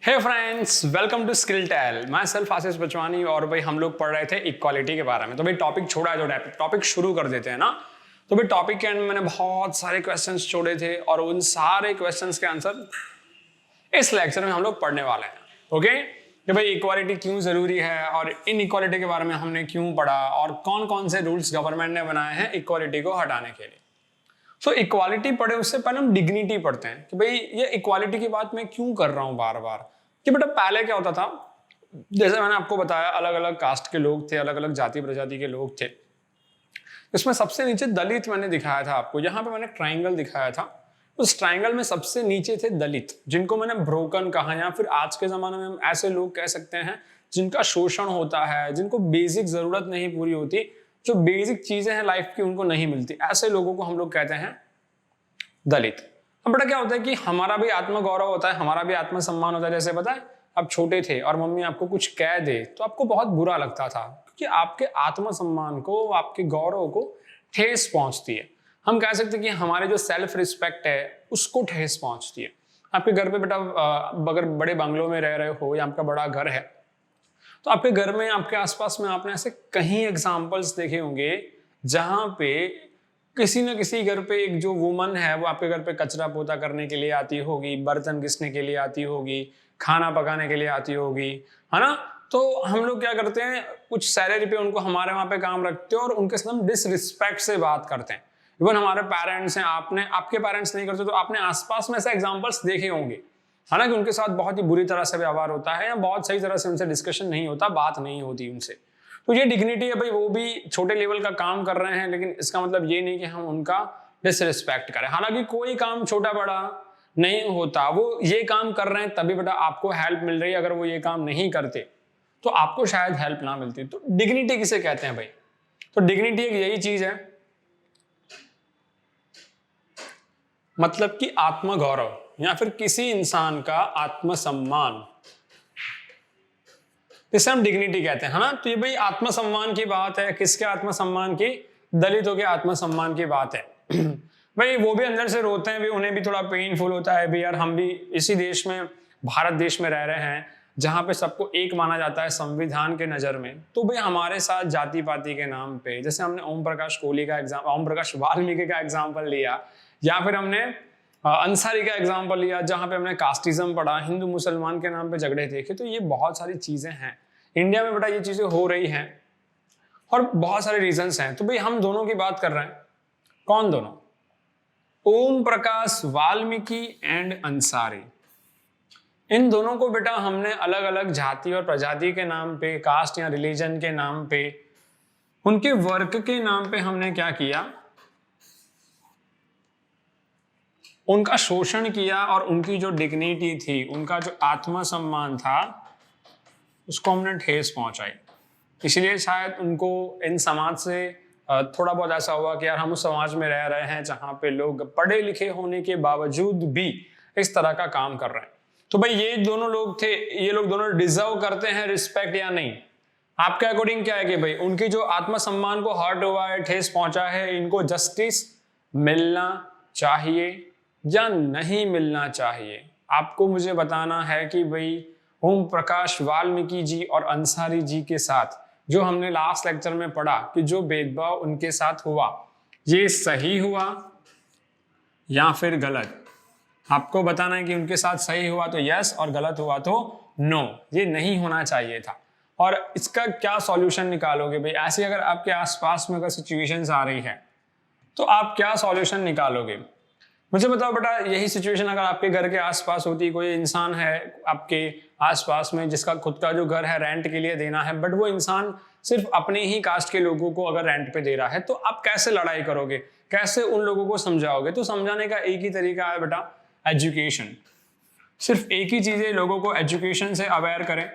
Hey friends, welcome to Skill Tell. मैं self Ashish Bachwani और भाई हम लोग पढ़ रहे थे इक्वालिटी के बारे में। तो भाई टॉपिक छोड़ा है, जो टॉपिक शुरू कर देते हैं ना। तो भाई टॉपिक के एंड में मैंने बहुत सारे क्वेश्चंस छोड़े थे और उन सारे क्वेश्चंस के आंसर इस लेक्चर में हम लोग पढ़ने वाले हैं। ओके, कि भाई इक्वालिटी क्यों जरूरी है और इन इक्वालिटी के बारे में हमने क्यों पढ़ा और कौन कौन से रूल्स गवर्नमेंट ने बनाए हैं इक्वालिटी को हटाने के लिए। सो इक्वालिटी पढ़े उससे पहले हम डिग्निटी पढ़ते हैं कि भाई ये इक्वालिटी की बात मैं क्यों कर रहा हूं बार बार। कि बेटा पहले क्या होता था, जैसे मैंने आपको बताया अलग अलग कास्ट के लोग थे, अलग अलग जाति प्रजाति के लोग थे। इसमें सबसे नीचे दलित मैंने दिखाया था आपको, यहाँ पे मैंने ट्राइंगल दिखाया था। उस ट्राइंगल में सबसे नीचे थे दलित, जिनको मैंने ब्रोकन कहा, या फिर आज के जमाने में हम ऐसे लोग कह सकते हैं जिनका शोषण होता है, जिनको बेसिक जरूरत नहीं पूरी होती, जो बेसिक चीजें हैं लाइफ की उनको नहीं मिलती, ऐसे लोगों को हम लोग कहते हैं दलित। अब बेटा क्या होता है कि हमारा भी आत्मगौरव होता है, हमारा भी आत्मसम्मान होता है। जैसे पता है, आप छोटे थे और मम्मी आपको कुछ कह दे तो आपको बहुत बुरा लगता था, क्योंकि आपके आत्मसम्मान को, आपके गौरव को ठेस पहुंचती है। हम कह सकते हैं कि हमारे जो सेल्फ रिस्पेक्ट है उसको ठेस पहुंचती है। आपके घर पे बेटा अगर बड़े बंगलों में रह रहे हो या आपका बड़ा घर है, तो आपके घर में, आपके आसपास में आपने ऐसे कहीं एग्जाम्पल्स देखे होंगे जहां पे किसी न किसी घर पे एक जो वुमन है वो आपके घर पे कचरा पोता करने के लिए आती होगी, बर्तन घिसने के लिए आती होगी, खाना पकाने के लिए आती होगी, है ना। तो हम लोग क्या करते हैं, कुछ सैलरी पे उनको हमारे वहां पे काम रखते हैं और उनके साथ हम डिसरिस्पेक्ट से बात करते हैं। इवन हमारे पेरेंट्स हैं, आपके पेरेंट्स नहीं करते तो आपने आसपास में ऐसे एग्जाम्पल्स देखे होंगे, हालांकि उनके साथ बहुत ही बुरी तरह से व्यवहार होता है या बहुत सही तरह से उनसे डिस्कशन नहीं होता, बात नहीं होती उनसे। तो ये डिग्निटी है भाई, वो भी छोटे लेवल का काम कर रहे हैं, लेकिन इसका मतलब ये नहीं कि हम उनका डिसरिस्पेक्ट करें। हालांकि कोई काम छोटा बड़ा नहीं होता, वो ये काम कर रहे हैं तभी बेटा आपको हेल्प मिल रही है। अगर वो ये काम नहीं करते तो आपको शायद हेल्प ना मिलती। तो डिग्निटी किसे कहते हैं भाई? तो डिग्निटी एक यही चीज है, मतलब कि आत्मगौरव या फिर किसी इंसान का आत्मसम्मान, इसे हम डिग्निटी कहते हैं, है ना। तो ये भाई आत्मसम्मान की बात है। किसके आत्मसम्मान की? दलितों के आत्मसम्मान की बात है। भाई वो भी अंदर से रोते हैं, भी उन्हें भी थोड़ा पेनफुल होता है भी, यार हम भी इसी देश में, भारत देश में रह रहे हैं जहां पे सबको एक माना जाता है संविधान के नजर में। तो भाई हमारे साथ जाति पाति के नाम पे, जैसे हमने ओम प्रकाश वाल्मीकि का एग्जाम्पल लिया, या फिर हमने अंसारी का एग्जाम्पल लिया जहां पे हमने कास्टिज्म पढ़ा, हिंदू मुसलमान के नाम पे झगड़े देखे। तो ये बहुत सारी चीजें हैं इंडिया में बेटा, ये चीजें हो रही हैं और बहुत सारे रीजंस हैं। तो भाई हम दोनों की बात कर रहे हैं। कौन दोनों? ओम प्रकाश वाल्मीकि एंड अंसारी। इन दोनों को बेटा हमने अलग अलग जाति और प्रजाति के नाम पे, कास्ट या रिलीजन के नाम पे, उनके वर्क के नाम पे हमने क्या किया, उनका शोषण किया और उनकी जो डिग्निटी थी, उनका जो आत्मसम्मान था, उसको हमने ठेस पहुंचाई। इसलिए शायद उनको इन समाज से थोड़ा बहुत ऐसा हुआ कि यार हम उस समाज में रह रहे हैं जहां पे लोग पढ़े लिखे होने के बावजूद भी इस तरह का काम कर रहे हैं। तो भाई ये दोनों लोग थे, ये लोग दोनों डिजर्व करते हैं रिस्पेक्ट या नहीं? आपके अकॉर्डिंग क्या है कि भाई उनकी जो आत्मसम्मान को हर्ट हुआ है, ठेस पहुंचा है, इनको जस्टिस मिलना चाहिए या नहीं मिलना चाहिए? आपको मुझे बताना है कि भाई ओम प्रकाश वाल्मीकि जी और अंसारी जी के साथ जो हमने लास्ट लेक्चर में पढ़ा कि जो भेदभाव उनके साथ हुआ, ये सही हुआ या फिर गलत? आपको बताना है कि उनके साथ सही हुआ तो यस और गलत हुआ तो नो, ये नहीं होना चाहिए था। और इसका क्या सॉल्यूशन निकालोगे भाई? ऐसी अगर आपके आसपास में अगर सिचुएशंस आ रही है तो आप क्या सॉल्यूशन निकालोगे? मुझे बताओ बेटा, यही सिचुएशन अगर आपके घर के आसपास होती, कोई इंसान है आपके आसपास में जिसका खुद का जो घर है रेंट के लिए देना है, बट वो इंसान सिर्फ अपने ही कास्ट के लोगों को अगर रेंट पे दे रहा है, तो आप कैसे लड़ाई करोगे? कैसे उन लोगों को समझाओगे? तो समझाने का एक ही तरीका है बेटा, एजुकेशन। सिर्फ एक ही चीज है, लोगों को एजुकेशन से अवेयर करें।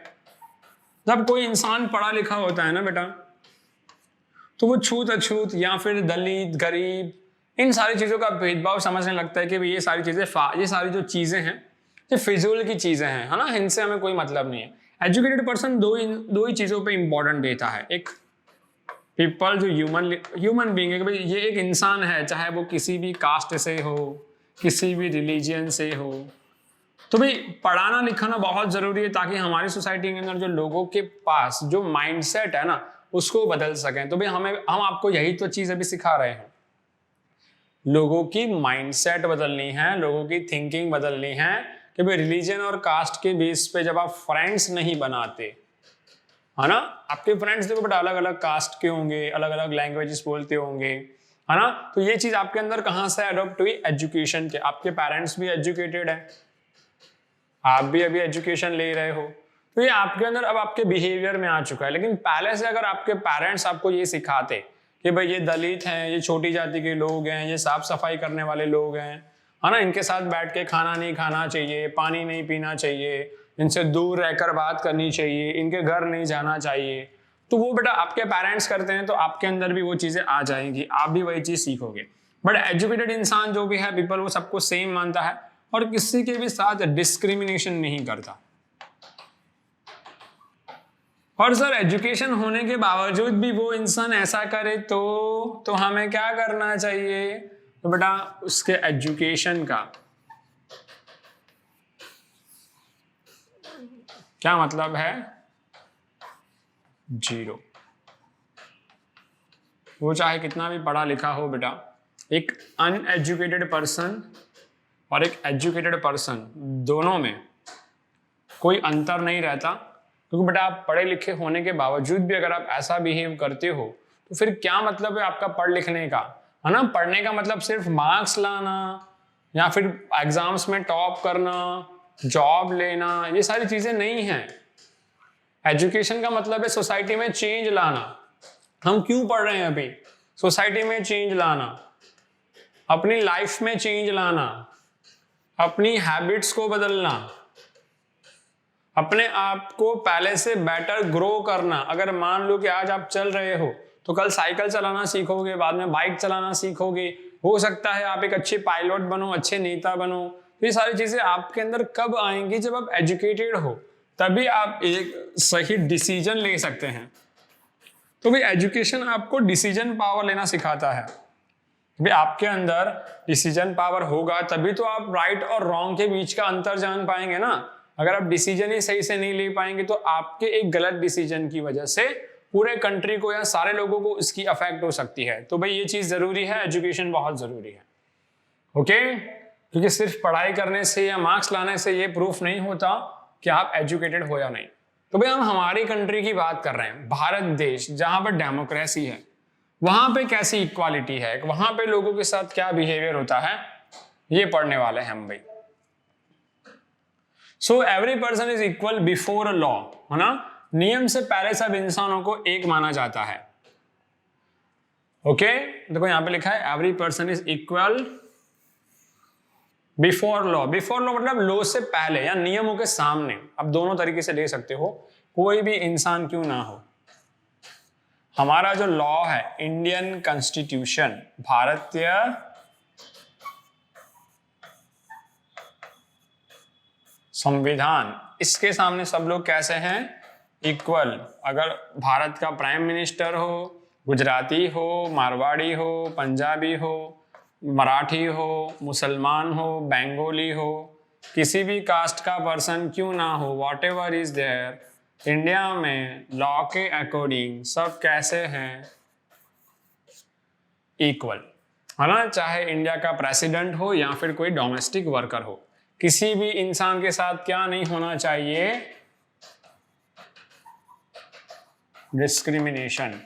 जब कोई इंसान पढ़ा लिखा होता है ना बेटा, तो वो छूत अछूत या फिर दलित, गरीब, इन सारी चीजों का भेदभाव समझने लगता है कि ये सारी सारी जो चीजें हैं ये फिजूल की चीजें हैं, है ना, इनसे हमें कोई मतलब नहीं है। एजुकेटेड पर्सन दो ही चीजों पे इंपॉर्टेंट देता है। एक पीपल, जो ह्यूमन बीइंग है, कि भाई ये एक इंसान है, चाहे वो किसी भी कास्ट से हो, किसी भी रिलीजियन से हो, तो भाई पढ़ाना लिखाना बहुत जरूरी है ताकि हमारी सोसाइटी के अंदर जो लोगों के पास जो माइंडसेट है ना उसको बदल सकें। तो भाई हम आपको यही तो चीज अभी सिखा रहे हैं, लोगों की माइंडसेट बदलनी है, लोगों की थिंकिंग बदलनी है कि भाई रिलीजन और कास्ट के बेस पे जब आप फ्रेंड्स नहीं बनाते, है ना, आपके फ्रेंड्स देखो बेटा अलग अलग कास्ट के होंगे, अलग अलग लैंग्वेजेस बोलते होंगे, है ना, तो ये चीज आपके अंदर कहां से अडॉप्ट हुई? एजुकेशन के। आपके पेरेंट्स भी एजुकेटेड है, आप भी अभी एजुकेशन ले रहे हो, तो ये आपके अंदर अब आपके बिहेवियर में आ चुका है। लेकिन पहले से अगर आपके पेरेंट्स आपको ये सिखाते कि भाई ये दलित हैं, ये छोटी जाति के लोग हैं, ये साफ सफाई करने वाले लोग हैं, है ना, इनके साथ बैठ के खाना नहीं खाना चाहिए, पानी नहीं पीना चाहिए, इनसे दूर रहकर बात करनी चाहिए, इनके घर नहीं जाना चाहिए, तो वो बेटा आपके पेरेंट्स करते हैं तो आपके अंदर भी वो चीजें आ जाएंगी, आप भी वही चीज सीखोगे। बट एजुकेटेड इंसान जो भी है पीपल, वो सबको सेम मानता है और किसी के भी साथ डिस्क्रिमिनेशन नहीं करता। और सर एजुकेशन होने के बावजूद भी वो इंसान ऐसा करे तो हमें क्या करना चाहिए? तो बेटा उसके एजुकेशन का क्या मतलब है? 0। वो चाहे कितना भी पढ़ा लिखा हो बेटा, एक अनएजुकेटेड पर्सन और एक एजुकेटेड पर्सन दोनों में कोई अंतर नहीं रहता। क्योंकि बेटा आप पढ़े लिखे होने के बावजूद भी अगर आप ऐसा बिहेव करते हो तो फिर क्या मतलब है आपका पढ़ लिखने का, है ना? पढ़ने का मतलब सिर्फ मार्क्स लाना या फिर एग्जाम्स में टॉप करना, जॉब लेना, ये सारी चीजें नहीं है। एजुकेशन का मतलब है सोसाइटी में चेंज लाना। हम क्यों पढ़ रहे हैं अभी? सोसाइटी में चेंज लाना, अपनी लाइफ में चेंज लाना, अपनी हैबिट्स को बदलना, अपने आप को पहले से बेटर ग्रो करना। अगर मान लो कि आज आप चल रहे हो तो कल साइकिल चलाना सीखोगे, बाद में बाइक चलाना सीखोगे, हो सकता है आप एक अच्छे पायलट बनो, अच्छे नेता बनो। ये सारी चीजें आपके अंदर कब आएंगी? जब आप एजुकेटेड हो, तभी आप एक सही डिसीजन ले सकते हैं। तो भाई एजुकेशन आपको डिसीजन पावर लेना सिखाता है। भाई आपके अंदर डिसीजन पावर होगा तभी तो आप राइट और रॉन्ग के बीच का अंतर जान पाएंगे ना। अगर आप डिसीजन ही सही से नहीं ले पाएंगे तो आपके एक गलत डिसीजन की वजह से पूरे कंट्री को या सारे लोगों को इसकी अफेक्ट हो सकती है। तो भाई ये चीज जरूरी है, एजुकेशन बहुत जरूरी है। ओके, क्योंकि सिर्फ पढ़ाई करने से या मार्क्स लाने से ये प्रूफ नहीं होता कि आप एजुकेटेड हो या नहीं। तो भाई हम हमारी कंट्री की बात कर रहे हैं, भारत देश जहां पर डेमोक्रेसी है, वहां पे कैसी इक्वालिटी है, वहां पे लोगों के साथ क्या बिहेवियर होता है, ये पढ़ने वाले हैं हम भाई। So every person is equal before a law, है ना। नियम से पहले सब इंसानों को एक माना जाता है। ओके, देखो यहां पे लिखा है every person is equal before law. Before law मतलब लॉ से पहले या नियमों के सामने। अब दोनों तरीके से ले सकते हो, कोई भी इंसान क्यों ना हो। हमारा जो लॉ है, इंडियन कॉन्स्टिट्यूशन, भारतीय संविधान, इसके सामने सब लोग कैसे हैं? इक्वल। अगर भारत का प्राइम मिनिस्टर हो, गुजराती हो, मारवाड़ी हो, पंजाबी हो, मराठी हो, मुसलमान हो, बंगाली हो, किसी भी कास्ट का पर्सन क्यों ना हो, whatever is there, India में लॉ के अकॉर्डिंग सब कैसे हैं? इक्वल, है ना। चाहे इंडिया का प्रेसिडेंट हो या फिर कोई डोमेस्टिक वर्कर हो, किसी भी इंसान के साथ क्या नहीं होना चाहिए? डिस्क्रिमिनेशन।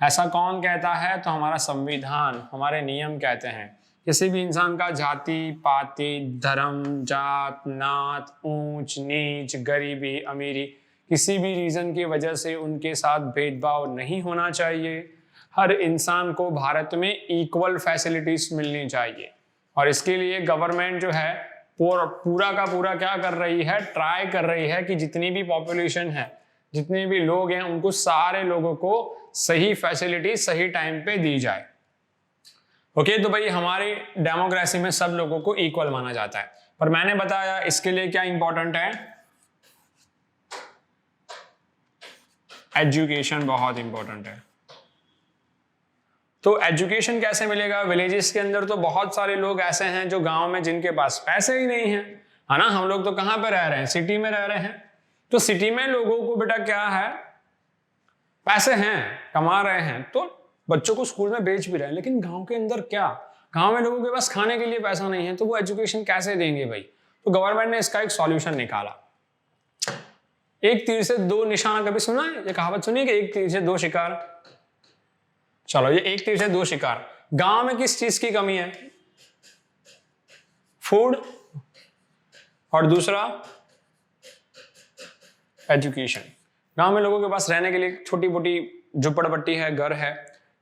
ऐसा कौन कहता है? तो हमारा संविधान, हमारे नियम कहते हैं। किसी भी इंसान का जाति पाति, धर्म, जात, नात, ऊंच नीच, गरीबी अमीरी, किसी भी रीजन की वजह से उनके साथ भेदभाव नहीं होना चाहिए। हर इंसान को भारत में इक्वल फैसिलिटीज मिलनी चाहिए। और इसके लिए गवर्नमेंट जो है पूरा का पूरा क्या कर रही है? ट्राई कर रही है कि जितनी भी पॉपुलेशन है, जितने भी लोग हैं, उनको सारे लोगों को सही फैसिलिटी सही टाइम पे दी जाए। ओके, तो भाई हमारी डेमोक्रेसी में सब लोगों को इक्वल माना जाता है। पर मैंने बताया इसके लिए क्या इंपॉर्टेंट है? एजुकेशन बहुत इंपॉर्टेंट है। तो एजुकेशन कैसे मिलेगा? विलेजेस के अंदर तो बहुत सारे लोग ऐसे हैं जो गांव में जिनके पास पैसे ही नहीं है, है ना। हम लोग तो कहाँ पे रह रहे हैं, सिटी में रह रहे हैं। तो सिटी में लोगों को बेटा क्या है, पैसे हैं, कमा रहे हैं, तो बच्चों को स्कूल में भेज भी रहे हैं। लेकिन गांव के अंदर क्या, गांव में लोगों के पास खाने के लिए पैसा नहीं है, तो वो एजुकेशन कैसे देंगे भाई। तो गवर्नमेंट ने इसका एक सॉल्यूशन निकाला। एक तीर से दो निशाना, कभी सुना है ये कहावत, सुनिए कि एक तीर से दो शिकार। चलो, ये एक तीर से दो शिकार। गांव में किस चीज की कमी है, फूड, और दूसरा एजुकेशन। गांव में लोगों के पास रहने के लिए छोटी मोटी झुपड़पट्टी है, घर है,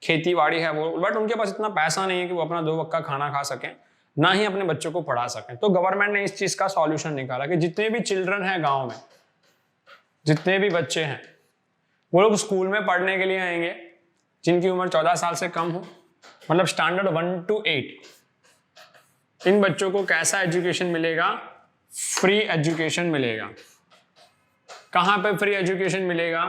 खेती बाड़ी है, वो, बट उनके पास इतना पैसा नहीं है कि वो अपना 2 वक्त का खाना खा सकें, ना ही अपने बच्चों को पढ़ा सकें। तो गवर्नमेंट ने इस चीज का सॉल्यूशन निकाला कि जितने भी चिल्ड्रन हैं गांव में, जितने भी बच्चे हैं, वो लोग स्कूल में पढ़ने के लिए आएंगे, जिनकी उम्र 14 साल से कम हो, मतलब स्टैंडर्ड 1 to 8। इन बच्चों को कैसा एजुकेशन मिलेगा, फ्री एजुकेशन मिलेगा। कहां पे फ्री एजुकेशन मिलेगा,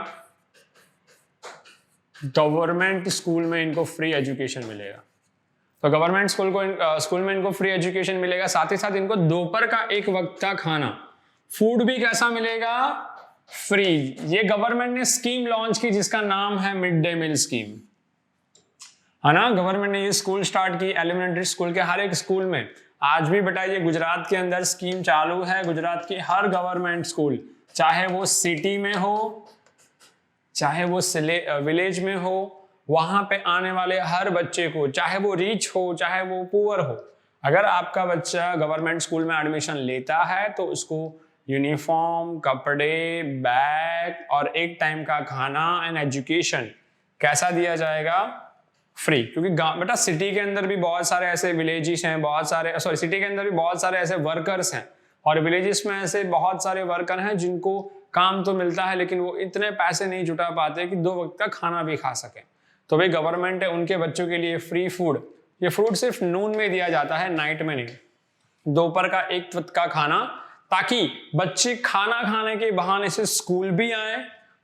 गवर्नमेंट स्कूल में इनको फ्री एजुकेशन मिलेगा। तो गवर्नमेंट स्कूल में इनको फ्री एजुकेशन मिलेगा, साथ ही साथ इनको दोपहर का 1 वक्त का खाना, फूड भी कैसा मिलेगा, फ्री। ये गवर्नमेंट ने स्कीम लॉन्च की जिसका नाम है मिड डे मील स्कीम, है ना। गवर्नमेंट ने ये स्कूल स्टार्ट की, एलिमेंट्री स्कूल के हर एक स्कूल में। आज भी बेटा ये गुजरात के अंदर स्कीम चालू है। गुजरात की हर गवर्नमेंट स्कूल, चाहे वो सिटी में हो, चाहे वो विलेज में हो, वहां पे आने वाले हर बच्चे को, चाहे वो रिच हो चाहे वो पुअर हो, अगर आपका बच्चा गवर्नमेंट स्कूल में एडमिशन लेता है तो उसको यूनिफॉर्म, कपड़े, बैग और एक टाइम का खाना एंड एजुकेशन कैसा दिया जाएगा, फ्री। क्योंकि बेटा सिटी के अंदर भी बहुत सारे ऐसे विलेजेस हैं, बहुत सारे सिटी के अंदर भी बहुत सारे ऐसे वर्कर्स हैं, और विलेजेस में ऐसे बहुत सारे वर्कर हैं जिनको काम तो मिलता है लेकिन वो इतने पैसे नहीं जुटा पाते कि 2 वक्त का खाना भी खा सके। तो भाई गवर्नमेंट है उनके बच्चों के लिए फ्री फूड। ये फूड सिर्फ नून में दिया जाता है, नाइट में नहीं, दोपहर का 1 वक्त का खाना, ताकि बच्चे खाना खाने के बहाने से स्कूल भी आए,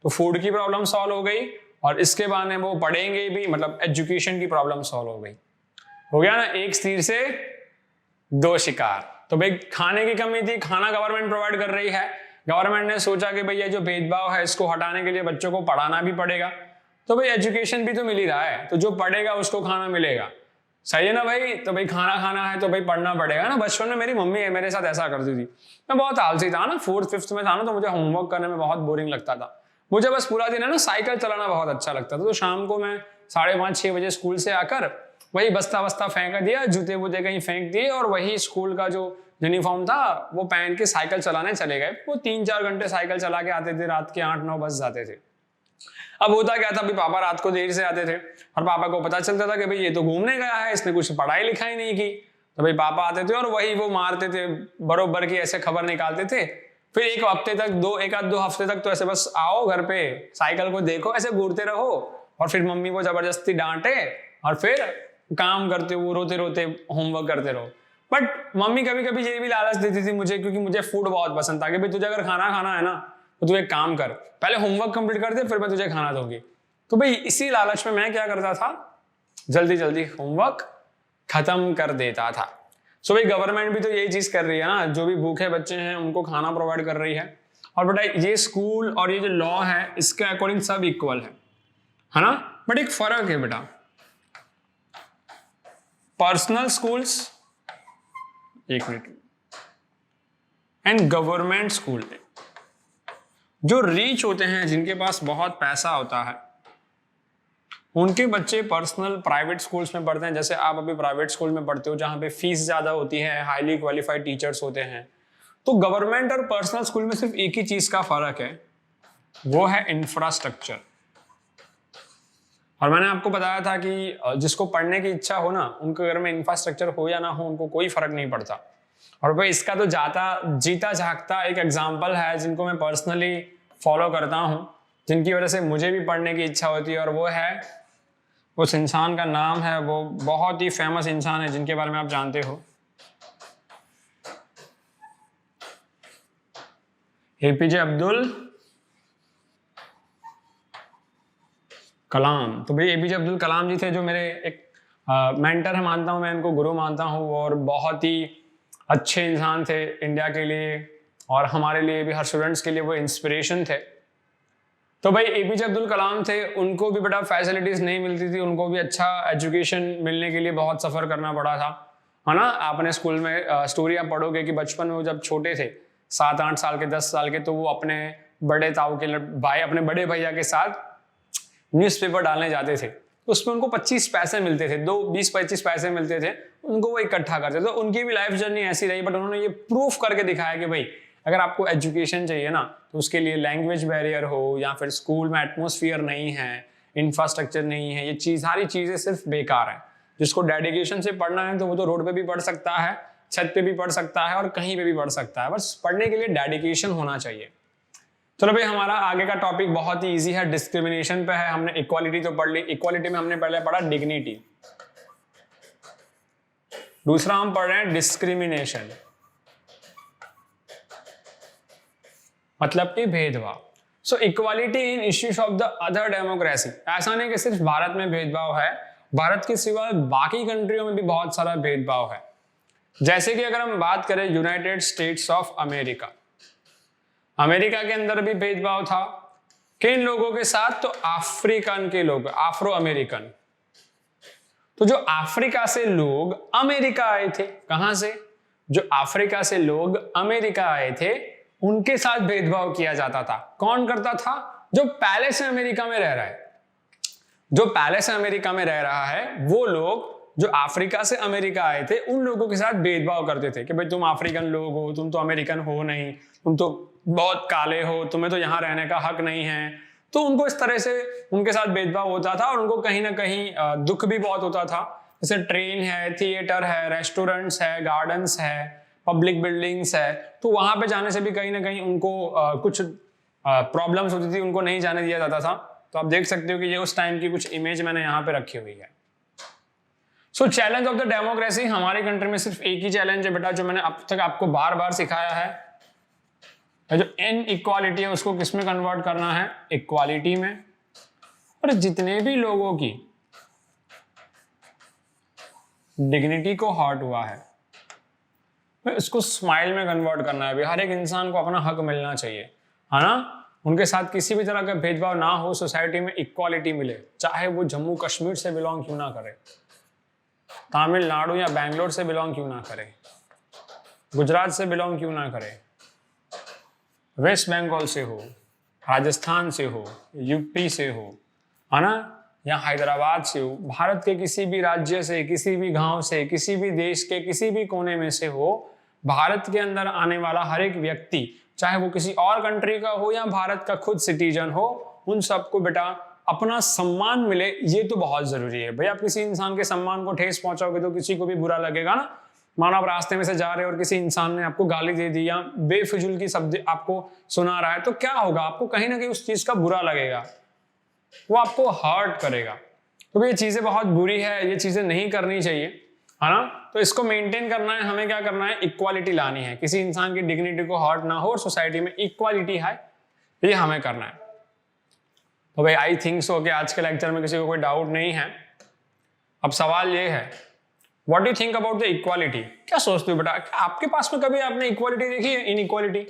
तो फूड की प्रॉब्लम सॉल्व हो गई, और इसके बहाने वो पढ़ेंगे भी, मतलब एजुकेशन की प्रॉब्लम सॉल्व हो गई। हो गया ना, एक तीर से 2 शिकार। तो भाई खाने की कमी थी, खाना गवर्नमेंट प्रोवाइड कर रही है। गवर्नमेंट ने सोचा कि भाई ये जो भेदभाव है इसको हटाने के लिए बच्चों को पढ़ाना भी पड़ेगा, तो भाई एजुकेशन भी तो मिल ही रहा है, तो जो पढ़ेगा उसको खाना मिलेगा। सही है ना भाई। तो भाई खाना खाना है तो भाई पढ़ना पड़ेगा ना। बचपन में मेरी मम्मी है मेरे साथ ऐसा करती थी, मैं बहुत आलसी था ना, 4th 5th में था ना, तो मुझे होमवर्क करने में बहुत बोरिंग लगता था। मुझे बस पूरा दिन है ना साइकिल चलाना बहुत अच्छा लगता था। तो शाम को मैं 5:30-6 बजे स्कूल से आकर वही बस्ता बस्ता फेंक दिया, जूते वूते कहीं फेंक दिए, और वही स्कूल का जो यूनिफॉर्म था वो पहन के साइकिल चलाने चले गए। वो 3-4 घंटे साइकिल चला के आते थे, रात के 8-9 बज जाते थे। अब होता क्या था, पापा रात को देर से आते थे, और पापा को पता चलता था कि भाई ये तो घूमने गया है, इसने कुछ पढ़ाई लिखाई नहीं की। तो भाई पापा आते थे और वही वो मारते थे, बरोबर की ऐसे खबर निकालते थे। फिर 1 हफ्ते तक, 1-2 हफ्ते तक तो ऐसे बस आओ घर पे, साइकिल को देखो, ऐसे घूरते रहो, और फिर मम्मी को जबरदस्ती डांटे, और फिर काम करते हुए रोते रोते होमवर्क करते रहो। बट मम्मी कभी कभी ये भी लालच देती थी मुझे, क्योंकि मुझे फूड बहुत पसंद था, कि भाई तुझे अगर खाना खाना है ना तो तू एक काम कर, पहले होमवर्क कंप्लीट कर दे, फिर मैं तुझे खाना दूंगी। तो भाई इसी लालच में मैं क्या करता था, जल्दी जल्दी होमवर्क खत्म कर देता था। सो भाई गवर्नमेंट भी तो यही चीज कर रही है ना, जो भी भूखे बच्चे हैं उनको खाना प्रोवाइड कर रही है। और बेटा ये स्कूल और ये जो लॉ है इसके अकॉर्डिंग सब इक्वल है ना। बट एक फर्क है बेटा, personal schools, 1 minute, and government school में जो रिच होते हैं, जिनके पास बहुत पैसा होता है, उनके बच्चे पर्सनल प्राइवेट स्कूल्स में पढ़ते हैं। जैसे आप अभी प्राइवेट स्कूल में पढ़ते हो जहां पे फीस ज्यादा होती है, हाईली क्वालिफाइड टीचर्स होते हैं। तो गवर्नमेंट और पर्सनल स्कूल में सिर्फ एक ही चीज का फर्क है, वो है इंफ्रास्ट्रक्चर। और मैंने आपको बताया था कि जिसको पढ़ने की इच्छा हो ना, उनके घर में इंफ्रास्ट्रक्चर हो या ना हो, उनको कोई फर्क नहीं पड़ता। और भाई इसका तो जीता जागता एक एग्जाम्पल है जिनको मैं पर्सनली फॉलो करता हूँ, जिनकी वजह से मुझे भी पढ़ने की इच्छा होती है। और वो है, उस इंसान का नाम है, वो बहुत ही फेमस इंसान है जिनके बारे में आप जानते हो, एपीजे अब्दुल कलाम। तो भाई एपीजे अब्दुल कलाम जी थे जो मेरे एक मेंटर है, मानता हूँ मैं, इनको गुरु मानता हूँ, और बहुत ही अच्छे इंसान थे इंडिया के लिए और हमारे लिए भी, हर स्टूडेंट्स के लिए वो इंस्पिरेशन थे। तो भाई एपीजे अब्दुल कलाम थे, उनको भी बेटा फैसिलिटीज नहीं मिलती थी, उनको भी अच्छा एजुकेशन मिलने के लिए बहुत सफर करना पड़ा था, है ना। आपने स्कूल में स्टोरियां पढ़ोगे कि बचपन में वो जब छोटे थे 7-8 साल के 10 साल के, तो वो अपने बड़े ताऊ के भाई, अपने बड़े भैया के साथ न्यूज़पेपर डालने जाते थे। उसमें उनको 25 पैसे मिलते थे, 20-25 पैसे मिलते थे, उनको वो इकट्ठा करते थे। तो उनकी भी लाइफ जर्नी ऐसी रही, बट उन्होंने ये प्रूफ करके दिखाया कि भाई अगर आपको एजुकेशन चाहिए ना, तो उसके लिए लैंग्वेज बैरियर हो या फिर स्कूल में एटमोसफियर नहीं है, इंफ्रास्ट्रक्चर नहीं है, ये सारी चीज़ें सिर्फ बेकार हैं। जिसको डेडिकेशन से पढ़ना है तो वो तो रोड पे भी पढ़ सकता है, छत पे भी पढ़ सकता है और कहीं पे भी पढ़ सकता है, बस पढ़ने के लिए डेडिकेशन होना चाहिए। चलो भाई, हमारा आगे का टॉपिक बहुत ही इजी है, डिस्क्रिमिनेशन पे है। हमने इक्वालिटी तो पढ़ ली, इक्वालिटी में हमने पहले पढ़ा डिग्निटी। दूसरा हम पढ़ रहे हैं डिस्क्रिमिनेशन, मतलब कि भेदभाव। सो equality in issues of the other democracy. ऐसा नहीं कि सिर्फ भारत में भेदभाव है, भारत के सिवा बाकी कंट्रियों में भी बहुत सारा भेदभाव है। जैसे कि अगर हम बात करें United states of America, America के अंदर भी भेदभाव था। किन लोगों के साथ? तो अफ्रीकन के लोग, आफ्रो अमेरिकन। तो जो अफ्रीका से लोग अमेरिका आए थे, कहां से? जो अफ्रीका से लोग अमेरिका आए थे उनके साथ भेदभाव किया जाता था। कौन करता था? जो पहले से अमेरिका में रह रहा है। जो पहले से अमेरिका में रह रहा है वो लोग जो अफ्रीका से अमेरिका आए थे उन लोगों के साथ भेदभाव करते थे कि भाई तुम अफ्रीकन लोग हो, तुम तो अमेरिकन हो नहीं, तुम तो बहुत काले हो, तुम्हें तो यहाँ रहने का हक नहीं है। तो उनको इस तरह से उनके साथ भेदभाव होता था और उनको कहीं ना कहीं दुख भी बहुत होता था। जैसे ट्रेन है, थिएटर है, रेस्टोरेंट्स है, गार्डन्स है, पब्लिक बिल्डिंग्स है, तो वहां पे जाने से भी कहीं ना कहीं उनको कुछ प्रॉब्लम्स होती थी, उनको नहीं जाने दिया जाता था। तो आप देख सकते हो कि ये उस टाइम की कुछ इमेज मैंने यहाँ पे रखी हुई है। सो चैलेंज ऑफ द डेमोक्रेसी, हमारी कंट्री में सिर्फ एक ही चैलेंज है बेटा, जो मैंने अब तक आपको बार बार सिखाया है। जो इन इक्वालिटी है उसको किस में कन्वर्ट करना है? इक्वालिटी में। और जितने भी लोगों की डिग्निटी को हर्ट हुआ है इसको स्माइल में कन्वर्ट करना है। हर एक इंसान को अपना हक मिलना चाहिए, है ना। उनके साथ किसी भी तरह का भेदभाव ना हो, सोसाइटी में इक्वालिटी मिले, चाहे वो जम्मू कश्मीर से बिलोंग क्यों ना करे, तमिलनाडु या बैंगलोर से बिलोंग क्यों ना करे, गुजरात से बिलोंग क्यों ना करे, वेस्ट बंगाल से हो, राजस्थान से हो, यूपी से हो, है ना, या हैदराबाद से हो, भारत के किसी भी राज्य से, किसी भी गांव से, किसी भी देश के किसी भी कोने में से हो, भारत के अंदर आने वाला हर एक व्यक्ति, चाहे वो किसी और कंट्री का हो या भारत का खुद सिटीजन हो, उन सबको बेटा अपना सम्मान मिले, ये तो बहुत जरूरी है। भाई आप किसी इंसान के सम्मान को ठेस पहुंचाओगे तो किसी को भी बुरा लगेगा ना। मानो आप रास्ते में से जा रहे हो और किसी इंसान ने आपको गाली दे दी या बेफिजुल की शब्द आपको सुना रहा है, तो क्या होगा? आपको कहीं ना कहीं उस चीज का बुरा लगेगा, वो आपको हर्ट करेगा। तो ये चीजें बहुत बुरी है, ये चीजें नहीं करनी चाहिए, है ना। तो इसको मेंटेन करना है, हमें क्या करना है? इक्वालिटी लानी है, किसी इंसान की डिग्निटी को हर्ट ना हो और सोसाइटी में इक्वालिटी है, ये हमें करना है। तो भाई आई थिंक सो कि आज के लेक्चर में किसी को कोई डाउट नहीं है। अब सवाल ये है, what do you think about the equality? क्या सोचते हो बेटा? आपके पास में कभी आपने इक्वालिटी देखी है? इनइक्वालिटी?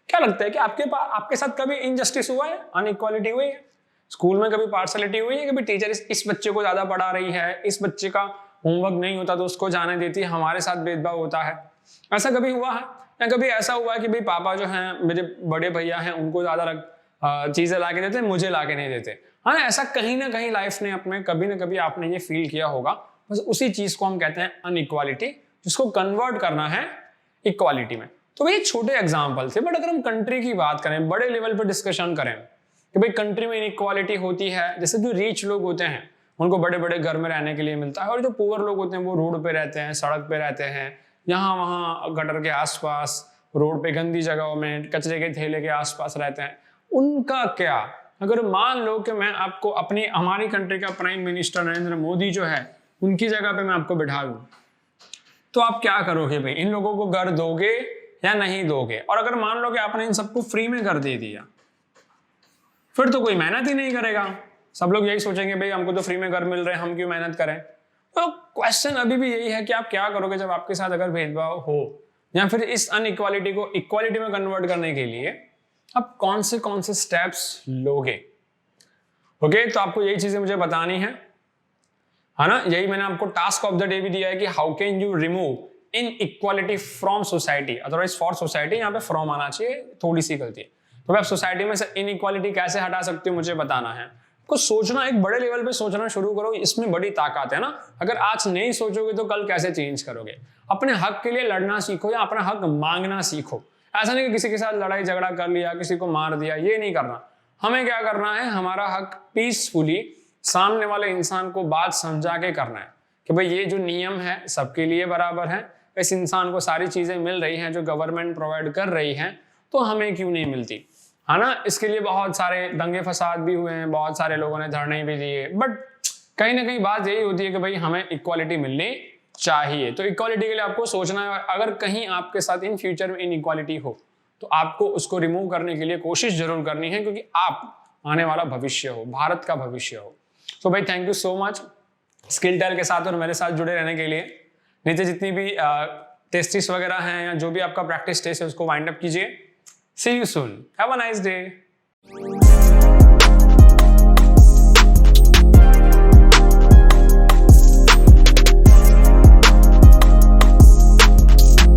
क्या लगता है कि आपके साथ कभी इनजस्टिस हुआ है, अनइक्वालिटी हुई है? स्कूल में कभी पार्शलिटी हुई है? कभी टीचर इस बच्चे को ज्यादा पढ़ा रही है, इस बच्चे का होमवर्क नहीं होता तो उसको जाने देती है, हमारे साथ भेदभाव होता है, ऐसा कभी हुआ है? या कभी ऐसा हुआ है कि भाई पापा जो हैं, मेरे बड़े भैया हैं, उनको ज्यादा चीजें ला के देते, मुझे ला के नहीं देते? हाँ, ऐसा कहीं ना कहीं लाइफ ने अपने कभी ना कभी आपने ये फील किया होगा। बस उसी चीज को हम कहते हैं अनइक्वालिटी, जिसको कन्वर्ट करना है इक्वालिटी में। तो ये छोटे एग्जाम्पल थे, बट अगर हम कंट्री की बात करें, बड़े लेवल पर डिस्कशन करें कि भाई कंट्री में इनइक्वालिटी होती है, जैसे जो रिच लोग होते हैं उनको बड़े बड़े घर में रहने के लिए मिलता है, और जो पुअर लोग होते हैं वो रोड पे रहते हैं, सड़क पे रहते हैं, यहाँ वहाँ गटर के आसपास, रोड पे गंदी जगहों में, कचरे के थैले के आसपास रहते हैं, उनका क्या? अगर मान लो कि मैं आपको हमारी कंट्री का प्राइम मिनिस्टर नरेंद्र मोदी जो है उनकी जगह पे मैं आपको बिठा दूं, तो आप क्या करोगे भाई? इन लोगों को घर दोगे या नहीं दोगे? और अगर मान लो कि आपने इन सबको फ्री में घर दे दिया, फिर तो कोई मेहनत ही नहीं करेगा। सब लोग यही सोचेंगे भाई हमको तो फ्री में घर मिल रहे हैं, हम क्यों मेहनत करें? तो क्वेश्चन अभी भी यही है कि आप क्या करोगे जब आपके साथ अगर भेदभाव हो, या फिर इस अनइक्वालिटी को इक्वालिटी में कन्वर्ट करने के लिए आप कौन से स्टेप्स लोगे। ओके, तो आपको यही चीजें मुझे बतानी है ना। यही मैंने आपको टास्क ऑफ द डे भी दिया है कि how can you remove in equality from society, otherwise for society, यहाँ पे फ्रॉम आना चाहिए, थोड़ी सी गलती है। तो आप सोसाइटी में से इनइक्वालिटी कैसे हटा सकते हो मुझे बताना है। कुछ सोचना, एक बड़े लेवल पे सोचना शुरू करो, इसमें बड़ी ताकत है ना। अगर आज नहीं सोचोगे तो कल कैसे चेंज करोगे। अपने हक के लिए लड़ना सीखो या अपना हक मांगना सीखो। ऐसा नहीं कि किसी के साथ लड़ाई झगड़ा कर लिया, किसी को मार दिया, ये नहीं करना। हमें क्या करना है, हमारा हक पीसफुली सामने वाले इंसान को बात समझा के करना है कि भाई ये जो नियम है सबके लिए बराबर है, इस इंसान को सारी चीजें मिल रही हैं जो गवर्नमेंट प्रोवाइड कर रही है, तो हमें क्यों नहीं मिलती, है ना। इसके लिए बहुत सारे दंगे फसाद भी हुए हैं, बहुत सारे लोगों ने धरने भी दिए, बट कहीं ना कहीं बात यही होती है कि भाई हमें इक्वालिटी मिलनी चाहिए। तो इक्वालिटी के लिए आपको सोचना है। अगर कहीं आपके साथ इन फ्यूचर में इनइक्वालिटी हो तो आपको उसको रिमूव करने के लिए कोशिश जरूर करनी है, क्योंकि आप आने वाला भविष्य हो, भारत का भविष्य हो। तो भाई thank you so much Skill Tell के साथ और मेरे साथ जुड़े रहने के लिए। नीचे जितनी भी टेस्टिस वगैरह हैं या जो भी आपका प्रैक्टिस टेस्ट है उसको वाइंड अप कीजिए। See you soon, have a nice day.